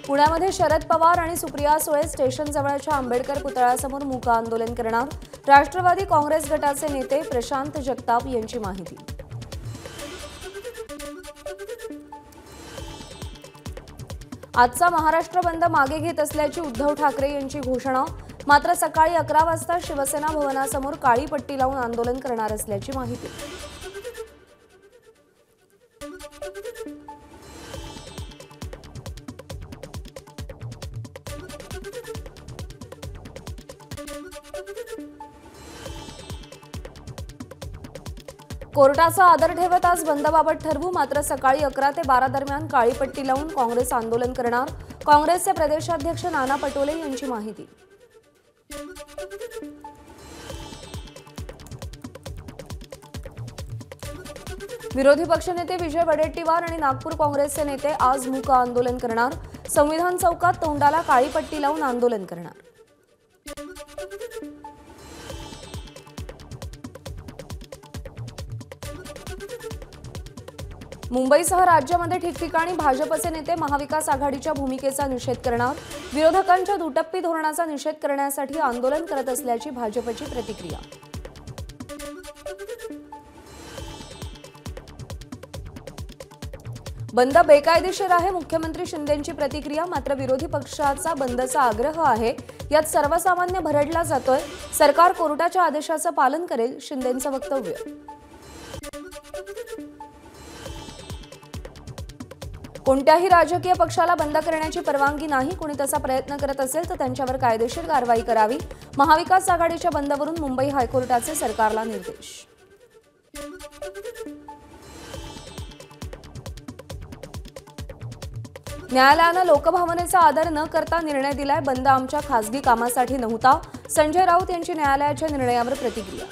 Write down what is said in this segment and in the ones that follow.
पुण्यामध्ये शरद पवार आणि सुप्रिया सुळे स्टेशन जवळच्या आंबेडकर पुतळ्यासमोर मूक आंदोलन करणार। राष्ट्रवादी काँग्रेस गटाचे नेते प्रशांत जगताप यांची माहिती। आजचा महाराष्ट्र बंद मागे घेत असल्याची उद्धव ठाकरे यांची घोषणा। मात्र सकाळी 11 वाजता शिवसेना भवनासमोर काळी पट्टी लावून आंदोलन करणार असल्याची माहिती। कोर्टाचा आदर ठेवत आज बंदबाबत ठरवू। मात्र सकाळी 11 ते 12 दरम्यान काळी पट्टी लावून काँग्रेस आंदोलन करणार। काँग्रेसचे प्रदेशाध्यक्ष नाना पटोले यांची माहिती। विरोधी पक्षनेते विजय वडेट्टीवार आणि नागपूर काँग्रेसचे नेते आज मूक आंदोलन करणार। संविधान चौकात तोंडाला काळी पट्टी लावून आंदोलन करणार। मुंबईसह राज्यामध्ये ठिकठिकाणी भाजपचे नेते महाविकास आघाडीच्या भूमिकेचा निषेध करणार। विरोधकांच्या दुटप्पी धोरणाचा निषेध करण्यासाठी आंदोलन करत असल्याची भाजपची प्रतिक्रिया। बंद बेकायदेशीर आहे, मुख्यमंत्री शिंदेंची प्रतिक्रिया। मात्र विरोधी पक्षाचा बंदचा आग्रह आहे, यात सर्वसामान्य भरडला जातोय। सरकार कोर्टाच्या आदेशाचं पालन करेल, शिंदेंचं वक्तव्य। कोणत्याही राजकीय पक्षाला बंद करण्याची परवानगी नाही। कोणी तसा प्रयत्न करत असेल तर त्यांच्यावर कायदेशीर कारवाई करावी। महाविकास आघाडीच्या बंदवरून मुंबई हायकोर्टाचे सरकारला निर्देश। न्यायालयानं लोकभावनेचा आदर न करता निर्णय दिलाय। बंद आमच्या खासगी कामासाठी नव्हता। संजय राऊत यांची न्यायालयाच्या निर्णयावर प्रतिक्रिया।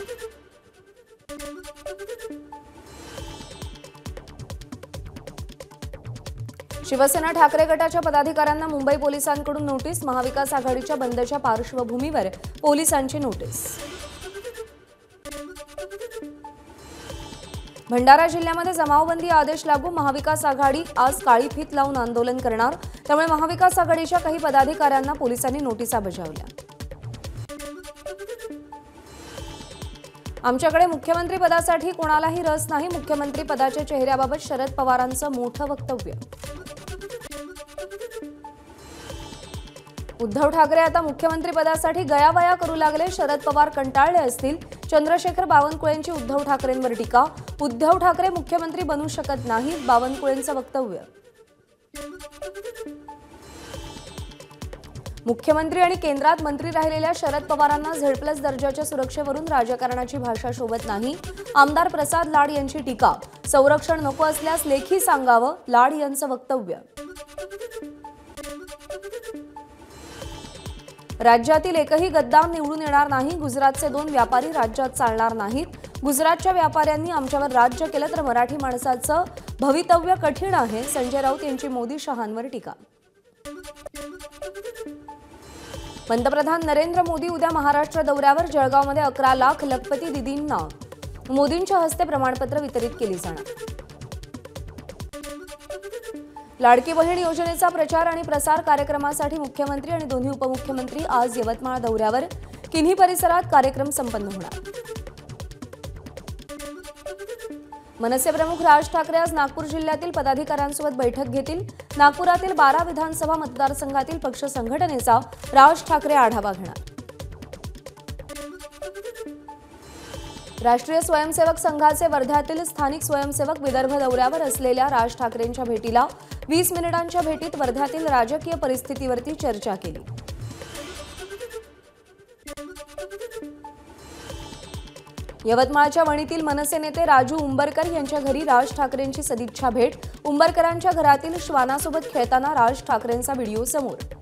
शिवसेना ठाकरे गटाच्या पदाधिकाऱ्यांना मुंबई पोलिसांकडून नोटीस। महाविकास आघाडीच्या बंदच्या पार्श्वभूमीवर पोलिसांची नोटीस। भंडारा जिल्ह्यामध्ये जमावबंदी आदेश लागू। महाविकास आघाडी आज काळी फीत लावून आंदोलन करणार। त्यामुळे महाविकास आघाडीच्या काही पदाधिकाऱ्यांना पोलिसांनी नोटिसा बजावल्या। आमच्याकडे मुख्यमंत्री पदासाठी कोणालाही रस नाही। मुख्यमंत्री पदाच्या चेहऱ्याबाबत शरद पवारांचं मोठं वक्तव्य। उद्धव ठाकरे आता मुख्यमंत्री पदासाठी गयावया करू लागले। शरद पवार कंटाळले असतील। चंद्रशेखर बावनकुळेंची उद्धव ठाकरेंवर टीका। उद्धव ठाकरे मुख्यमंत्री बनू शकत नाहीत, बावनकुळेंचं वक्तव्य। मुख्यमंत्री आणि केंद्रात मंत्री राहिलेल्या शरद पवारांना झेड+ दर्जाच्या सुरक्षेवरून राजकारणाची भाषा शोभत नाही। आमदार प्रसाद लाड यांची टीका। संरक्षण नको असल्यास लेखी सांगावं, लाड यांचं वक्तव्य। राज्यातील एकही गद्दार निवडून येणार नाही। गुजरातचे 2 व्यापारी राज्यात चालणार नाहीत। गुजरातच्या व्यापाऱ्यांनी आमच्यावर राज्य केलं तर मराठी माणसाचं भवितव्य कठीण आहे। संजय राऊत यांची मोदी शहांवर टीका। पंतप्रधान नरेंद्र मोदी उद्या महाराष्ट्र दौऱ्यावर। जळगावमध्ये 11 लाख लखपती दिदींना मोदींच्या हस्ते प्रमाणपत्र वितरित केली जाणार। लाडकी बहीण योजनेचा प्रचार आणि प्रसार कार्यक्रमासाठी मुख्यमंत्री आणि दोन्ही उपमुख्यमंत्री आज यवतमाळ दौऱ्यावर। किन्ही परिसरात कार्यक्रम संपन्न होणार। मनसे प्रमुख राज ठाकरे आज नागपूर जिल्ह्यातील पदाधिकाऱ्यांसोबत बैठक घेतील। नागपुरातील 12 विधानसभा मतदारसंघातील पक्ष संघटनेचा राज ठाकरे आढावा घेणार। राष्ट्रीय स्वयंसेवक संघाचे वर्ध्यातील स्थानिक स्वयंसेवक विदर्भ दौऱ्यावर असलेल्या राज ठाकरेंच्या भेटीला 20 मिनिटांच्या भेटीत वर्ध्यातील राजकीय परिस्थितीवरती चर्चा केली। यवतमाळच्या वणीतील मनसे नेते राजू उंबरकर यांच्या घरी राज ठाकरेंची सदिच्छा भेट। उंबरकरांच्या घरातील श्वानासोबत खेळताना राज ठाकरेंचा व्हिडिओ समोर।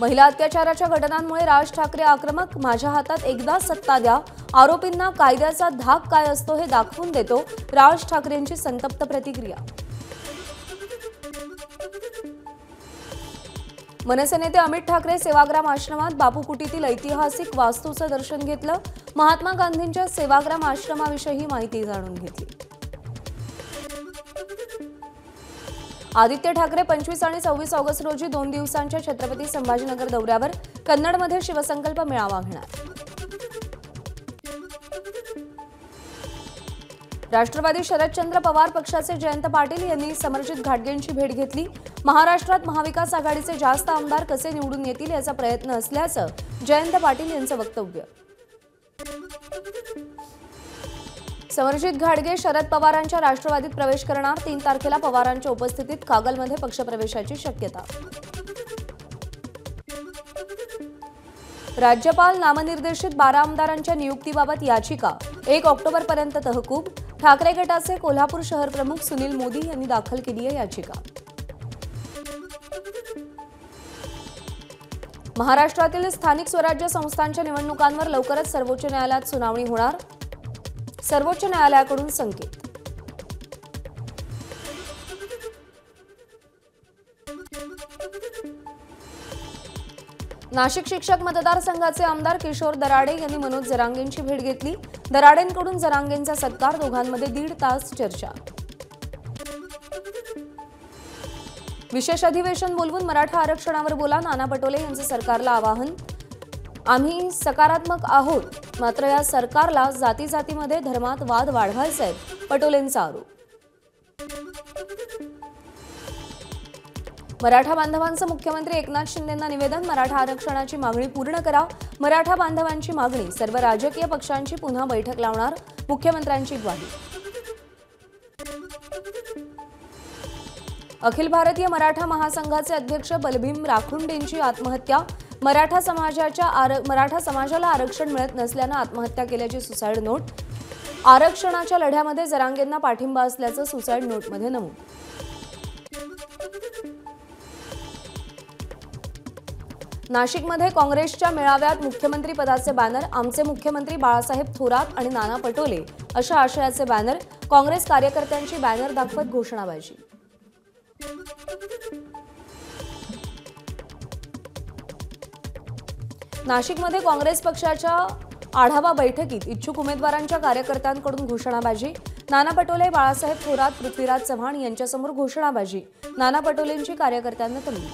महिला अत्याचाराच्या घटनांमुळे राज ठाकरे आक्रमक। माझ्या हातात एकदा सत्ता द्या, आरोपींना कायद्याचा धाक काय असतो हे दाखवून देतो, राज ठाकरेंची संतप्त प्रतिक्रिया। मनसे नेते अमित ठाकरे सेवाग्राम आश्रमात बापू कुटीतील ऐतिहासिक वास्तूचं दर्शन घेतलं। महात्मा गांधींच्या सेवाग्राम आश्रमाविषयी माहिती जाणून घेतली। आदित्य ठाकरे 25 आणि 26 ऑगस्ट रोजी 2 दिवसांच्या छत्रपती संभाजीनगर दौऱ्यावर कन्नडमध्ये शिवसंकल्प मेळावा घेणार। राष्ट्रवादी शरदचंद्र पवार पक्षाचे जयंत पाटील यांनी समरजित घाटगेंची भेट घेतली। महाराष्ट्रात महाविकास आघाडीचे जास्त आमदार कसे निवडून येतील याचा प्रयत्न असल्याचं जयंत पाटील यांचं वक्तव्य। समरजित घाटगे शरद पवारांच्या राष्ट्रवादीत प्रवेश करणार। 3 तारखेला पवारांच्या उपस्थितीत कागलमध्ये पक्षप्रवेशाची शक्यता। राज्यपाल नामनिर्देशित 12 आमदारांच्या नियुक्तीबाबत याचिका 1 ऑक्टोबरपर्यंत तहकूब। ठाकरे गटाचे कोल्हापूर शहर प्रमुख सुनील मोदी यांनी दाखल केली आहे याचिका। महाराष्ट्रातील स्थानिक स्वराज्य संस्थांच्या निवडणुकांवर लवकरच सर्वोच्च न्यायालयात सुनावणी होणार। सर्वोच्च न्यायालयाकडून संकेत। नाशिक शिक्षक मतदारसंघाचे आमदार किशोर दराडे यांनी मनोज जरांगेंची भेट घेतली। दराडेंकडून जरांगेंचा सत्कार, दोघांमध्ये 1.5 तास चर्चा। विशेष अधिवेशन बोलवून मराठा आरक्षणावर बोला, नाना पटोले यांचं सरकारला आवाहन। आम्ही सकारात्मक आहोत, मात्र या सरकारला जातीमध्ये धर्मात वाद वाढवायचे आहेत, पटोलेंचा आरोप। मराठा बांधवांचं मुख्यमंत्री एकनाथ शिंदेंना निवेदन, मराठा आरक्षणाची मागणी पूर्ण करा। मराठा बांधवांची मागणी, सर्व राजकीय पक्षांची पुन्हा बैठक लावणार, मुख्यमंत्र्यांची ग्वाही। अखिल भारतीय मराठा महासंघाचे अध्यक्ष बलभीम राखुंडेंची आत्महत्या। मराठा समाजाला आरक्षण मिळत नसल्यानं आत्महत्या केल्याची सुसाईड नोट। आरक्षणाच्या लढ्यामध्ये जरांगेंना पाठिंबा असल्याचं सुसाईड नोटमध्ये नमूद। नाशिकमध्ये काँग्रेसच्या मेळाव्यात मुख्यमंत्री पदाचे बॅनर, आमचे मुख्यमंत्री बाळासाहेब थोरात आणि नाना पटोले अशा आशयाचे बॅनर। काँग्रेस कार्यकर्त्यांची बॅनर दाखवत घोषणाबाजी। नाशिकमध्ये काँग्रेस पक्षाच्या आढावा बैठकीत इच्छुक उमेदवारांच्या कार्यकर्त्यांकडून घोषणाबाजी। नाना पटोले, बाळासाहेब थोरात, पृथ्वीराज चव्हाण यांच्यासमोर घोषणाबाजी। नाना पटोलेंची कार्यकर्त्यांना तंबी।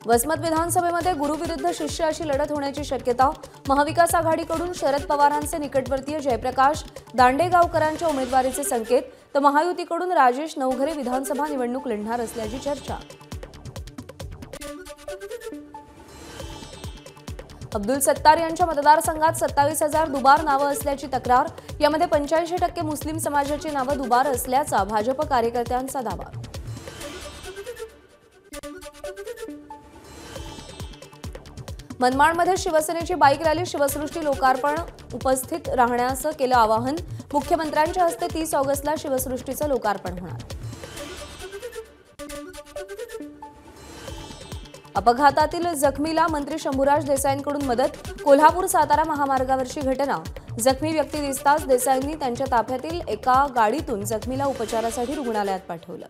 वसमत विधानसभेमध्ये गुरु विरुद्ध शिष्य अशी लढत होण्याची शक्यता। महाविकास आघाडीकडून शरद पवारांचे निकटवर्तीय जयप्रकाश दांडेगावकरांच्या उमेदवारीचे संकेत, तर महायुतीकडून राजेश नवघरे विधानसभा निवडणूक लढणार असल्याची चर्चा। अब्दुल सत्तार यांच्या मतदारसंघात 27,000 दुबार नावं असल्याची तक्रार। यामध्ये 85% मुस्लिम समाजाची नावं दुबार असल्याचा भाजप कार्यकर्त्यांचा दावा। मनमाडमध्ये शिवसेनेची बाईक रॅली, शिवसृष्टी लोकार्पण उपस्थित राहण्याचं केलं आवाहन। मुख्यमंत्र्यांच्या हस्ते 30 ऑगस्टला शिवसृष्टीचं लोकार्पण होणार। अपघातातील जखमीला मंत्री शंभूराज देसाईंकडून मदत। कोल्हापूर सातारा महामार्गावरची घटना। जखमी व्यक्ती दिसताच देसाईंनी त्यांच्या ताफ्यातील एका गाडीतून जखमीला उपचारासाठी रुग्णालयात पाठवलं।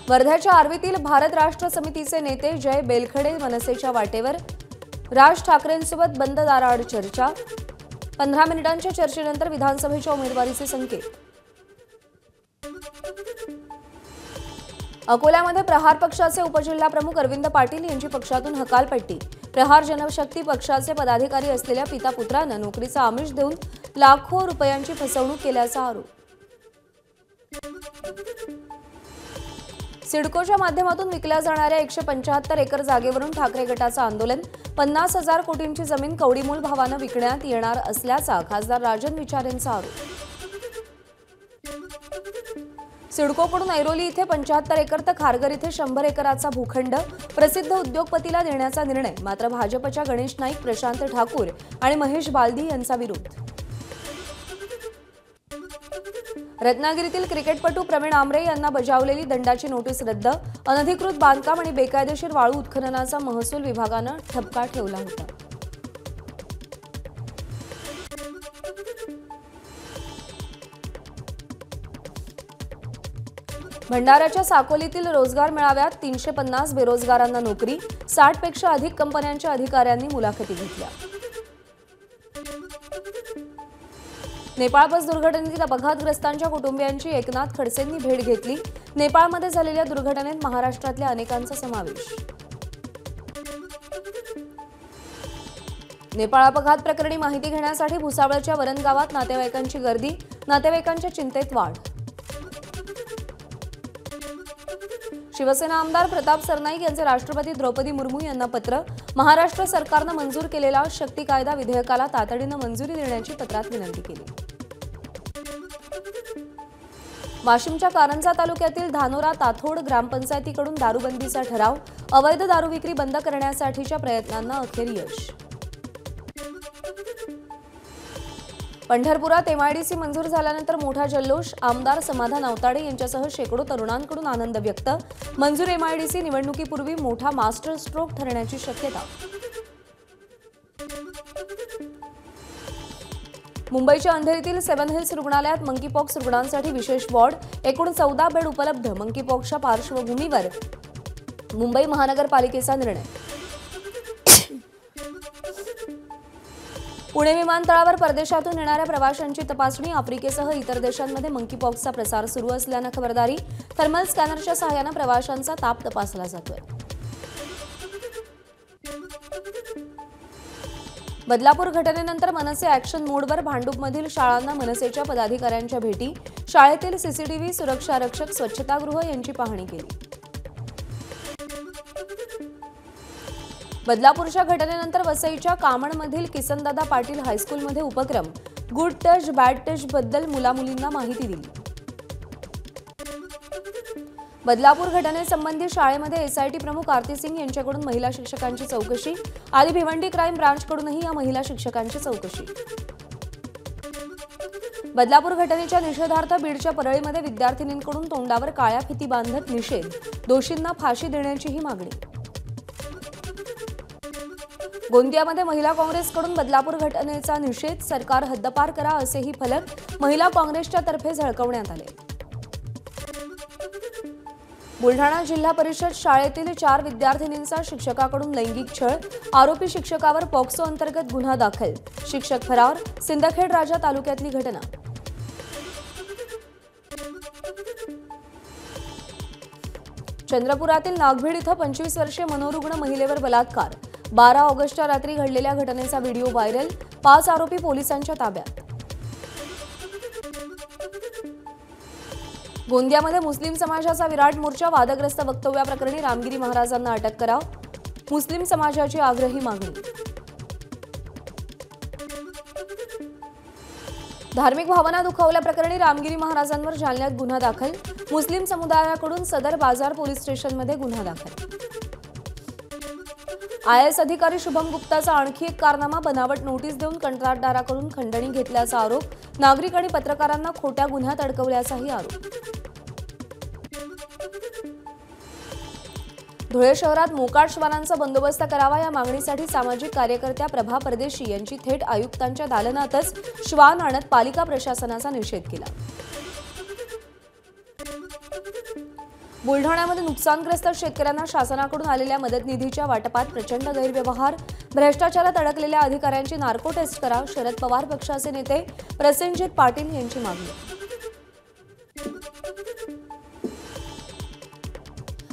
वर्ध्याच्या आर्वीतील भारत राष्ट्र समितीचे नेते जय बेलखडे मनसेच्या वाटेवर। राज ठाकरेंसोबत बंद दाराआड चर्चा। 15 मिनिटांच्या चर्चेनंतर विधानसभेच्या उमेदवारीचे संकेत। अकोल्यामध्ये प्रहार पक्षाचे उपजिल्हाप्रमुख अरविंद पाटील यांची पक्षातून हकालपट्टी। प्रहार जनशक्ती पक्षाचे पदाधिकारी असलेल्या पिता पुत्रानं नोकरीचा आमिष देऊन लाखो रुपयांची फसवणूक केल्याचा आरोप। सिडकोच्या माध्यमातून विकल्या जाणाऱ्या 175 एकर जागेवरून ठाकरे गटाचं आंदोलन। 50,000 कोटींची जमीन कवडीमोल भावानं विकण्यात येणार असल्याचा खासदार राजन विचार यांचा आरोप। सिडकोकडून ऐरोली इथे 75 एकर तर खारघर इथे 100 एकराचा भूखंड प्रसिद्ध उद्योगपतीला देण्याचा निर्णय, मात्र भाजपच्या गणेश नाईक, प्रशांत ठाकूर आणि महेश बालदी यांचा विरोध। रत्नागिरीतील क्रिकेटपटू प्रवीण आमरे यांना बजावलेली दंडाची नोटीस रद्द। अनधिकृत बांधकाम आणि बेकायदेशीर वाळू उत्खननाचा महसूल विभागानं ठपका ठेवला होता। भंडाऱ्याच्या साकोलीतील रोजगार मेळाव्यात 350 बेरोजगारांना नोकरी। 60 पेक्षा अधिक कंपन्यांच्या अधिकाऱ्यांनी मुलाखती घेतल्या। नेपाळ बस दुर्घटनेतील अपघातग्रस्तांच्या कुटुंबियांची एकनाथ खडसेंनी भेट घेतली। नेपाळमध्ये झालेल्या दुर्घटनेत महाराष्ट्रातल्या अनेकांचा समावेश। नेपाळ अपघात प्रकरणी माहिती घेण्यासाठी भुसावळच्या वरण गावात नातेवाईकांची गर्दी, नातेवाईकांच्या चिंतेत वाढ। शिवसेना आमदार प्रताप सरनाईक यांचे राष्ट्रपती द्रौपदी मुर्मू यांना पत्र। महाराष्ट्र सरकारने मंजूर केलेल्या शक्ती कायदा विधेयकाला तातडीने मंजुरी देण्याची पत्रात विनंती केली। वाशिमच्या कारंजा तालुक्यातील धानोरा ताथोड ग्रामपंचायतीकडून दारूबंदीचा ठराव, अवैध दारू विक्री बंद करण्यासाठीच्या प्रयत्नांना अखेर यश। पंढरपुरात एमआयडीसी मंजूर झाल्यानंतर मोठा जल्लोष, आमदार समाधान आवताडे यांच्यासह शेकडो तरुणांकडून आनंद व्यक्त। मंजूर एमआयडीसी निवडणुकीपूर्वी मोठा मास्टर स्ट्रोक ठरण्याची शक्यता। मुंबईच्या अंधेरीतील सेव्हन हिल्स रुग्णालयात मंकीपॉक्स रुग्णांसाठी विशेष वॉर्ड, एकूण 14 बेड उपलब्ध। मंकीपॉक्सच्या पार्श्वभूमीवर मुंबई महानगरपालिकेचा निर्णय। पुणे विमानतळावर परदेशातून येणाऱ्या प्रवाशांची तपासणी, आफ्रिकेसह इतर देशांमध्ये मंकीपॉक्सचा प्रसार सुरू असल्यानं खबरदारी। थर्मल स्कॅनरच्या सहाय्याने प्रवाशांचा ताप तपासला जातोय। बदलापूर घटनेनंतर मनसे ॲक्शन मोडवर, भांडूपमधील शाळांना मनसेच्या पदाधिकाऱ्यांच्या भेटी, शाळेतील सीसीटीव्ही, सुरक्षा रक्षक, स्वच्छतागृह यांची पाहणी केली। बदलापूरच्या घटनेनंतर वसईच्या कामणमधील किसनदादा पाटील हायस्कूलमध्ये उपक्रम, गुड टच बॅड टच बद्दल मुलामुलींना माहिती दिली। बदलापूर घटनेसंबंधी शाळेमध्ये एसआयटी प्रमुख आरती सिंग यांच्याकडून महिला शिक्षकांची चौकशी, आधी भिवंडी क्राईम ब्रांचकडूनही या महिला शिक्षकांची चौकशी। बदलापूर घटनेच्या निषेधार्थ बीडच्या परळीमध्ये विद्यार्थिनींकडून तोंडावर काळ्या फिती बांधत निषेध, दोषींना फाशी देण्याचीही मागणी। गोंदियामध्ये महिला काँग्रेसकडून बदलापूर घटनेचा निषेध, सरकार हद्दपार करा असेही फलक महिला काँग्रेसच्या तर्फे झळकवण्यात आले। बुलढाणा जिल्हा परिषद शाळेतील 4 विद्यार्थिनींचा शिक्षकाकडून लैंगिक छळ, आरोपी शिक्षकावर पॉक्सो अंतर्गत गुन्हा दाखल, शिक्षक फरार। सिंदखेड राजा तालुक्यातली घटना। चंद्रपुरातील नागभीड इथं 25 वर्षीय मनोरुग्ण महिलेवर बलात्कार, 12 ऑगस्टच्या रात्री घडलेल्या घटनेचा व्हिडिओ व्हायरल, 5 आरोपी पोलिसांच्या ताब्यात। गोंदियामध्ये मुस्लिम समाजाचा विराट मोर्चा, वादग्रस्त वक्तव्याप्रकरणी रामगिरी महाराजांना अटक करा, मुस्लिम समाजाची आग्रही मागणी। धार्मिक भावना दुखावल्याप्रकरणी रामगिरी महाराजांवर जालन्यात गुन्हा दाखल, मुस्लिम समुदायाकडून सदर बाजार पोलीस स्टेशनमध्ये गुन्हा दाखल। आयएएस अधिकारी शुभम गुप्ताचा आणखी एक कारनामा, बनावट नोटीस देऊन कंत्राटदाराकडून खंडणी घेतल्याचा आरोप, नागरिक आणि पत्रकारांना खोट्या गुन्ह्यात अडकवल्याचाही आरोप। धुळे शहरात मोकाट श्वानांचा बंदोबस्त करावा या मागणीसाठी सामाजिक कार्यकर्त्या प्रभा परदेशी यांची थेट आयुक्तांच्या दालनातच श्वान आणत पालिका प्रशासनाचा निषेध केला। बुलढाण्यामध्ये नुकसानग्रस्त शेतकऱ्यांना शासनाकडून आलेल्या मदत निधीच्या वाटपात प्रचंड गैरव्यवहार, भ्रष्टाचारात अडकलेल्या अधिकाऱ्यांची नार्को टेस्ट करा, शरद पवार पक्षाचे नेते प्रसेनजित पाटील यांची मागणी।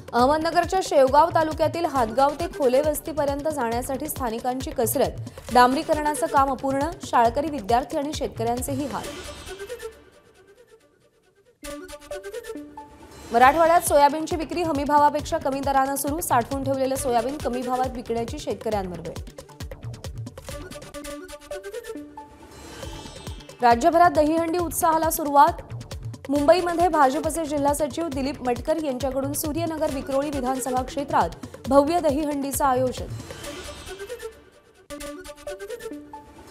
अहमदनगरच्या शेवगाव तालुक्यातील हातगाव ते खोले वस्तीपर्यंत जाण्यासाठी स्थानिकांची कसरत, डांबरीकरणाचं काम अपूर्ण, शाळकरी विद्यार्थी आणि शेतकऱ्यांचेही हाल। मराठवाड्यात सोयाबीनची विक्री हमीभावापेक्षा कमी दरानं सुरू, साठवून ठेवलेलं सोयाबीन कमी भावात विकण्याची शेतकऱ्यांवर वेळ। राज्यभरात दहीहंडी उत्साहाला सुरुवात, मुंबईमध्ये भाजपचे जिल्हा सचिव दिलीप मटकर यांच्याकडून सूर्यनगर विक्रोळी विधानसभा क्षेत्रात भव्य दहीहंडीचं आयोजन।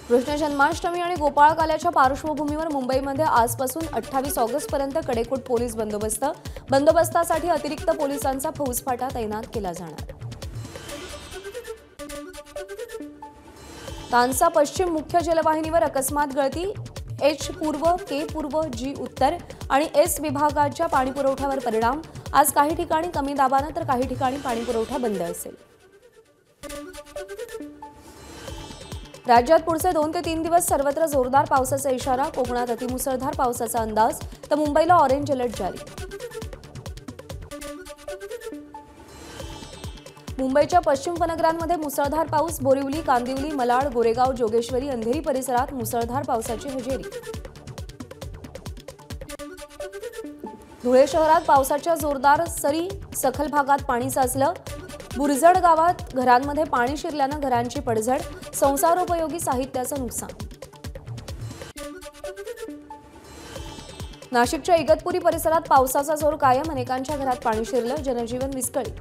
कृष्ण जन्माष्टमी आणि गोपाळकाल्याच्या पार्श्वभूमीवर मुंबईमध्ये आजपासून 28 ऑगस्टपर्यंत कडेकोट पोलीस बंदोबस्त, बंदोबस्तासाठी अतिरिक्त पोलिसांचा फौजफाटा तैनात केला जाणार। तानसा पश्चिम मुख्य जलवाहिनीवर अकस्मात गळती, एच पूर्व, के पूर्व, जी उत्तर आणि एस विभागाच्या पाणीपुरवठ्यावर परिणाम, आज काही ठिकाणी कमी दाबानं तर काही ठिकाणी पाणीपुरवठा बंद असेल। राज्यात पुढचे 2 ते 3 दिवस सर्वत्र जोरदार पावसाचा इशारा, कोकणात अतिमुसळधार पावसाचा अंदाज, तर मुंबईला ऑरेंज अलर्ट जारी. मुंबईच्या पश्चिम उपनगरांमध्ये मुसळधार पाऊस, बोरिवली, कांदिवली, malaड, गोरेगाव, जोगेश्वरी, अंधेरी परिसरात मुसळधार पावसाची हजेरी. धुळे शहरात पावसाच्या जोरदार सरी, सखल भागात पाणी साचलं. बुरजड गावात घरांमध्ये पाणी शिरल्यानं घरांची पडझड, संसारोपयोगी साहित्याचं नुकसान. नाशिकच्या इगतपुरी परिसरात पावसाचा जोर कायम, अनेकांच्या घरात पाणी शिरलं, जनजीवन विस्कळीत.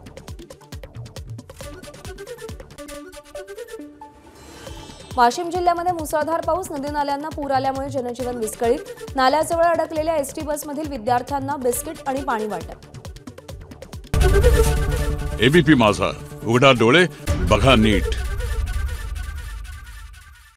वाशिम जिल्ह्यामध्ये मुसळधार पाऊस, नदी नाल्यांना पूर आल्यामुळे जनजीवन विस्कळीत. नाल्याजवळ अडकलेल्या एसटी बसमधील विद्यार्थ्यांना बिस्किट आणि पाणी वाटप. एबीपी माझा, उघडा डोळे बघा नीट.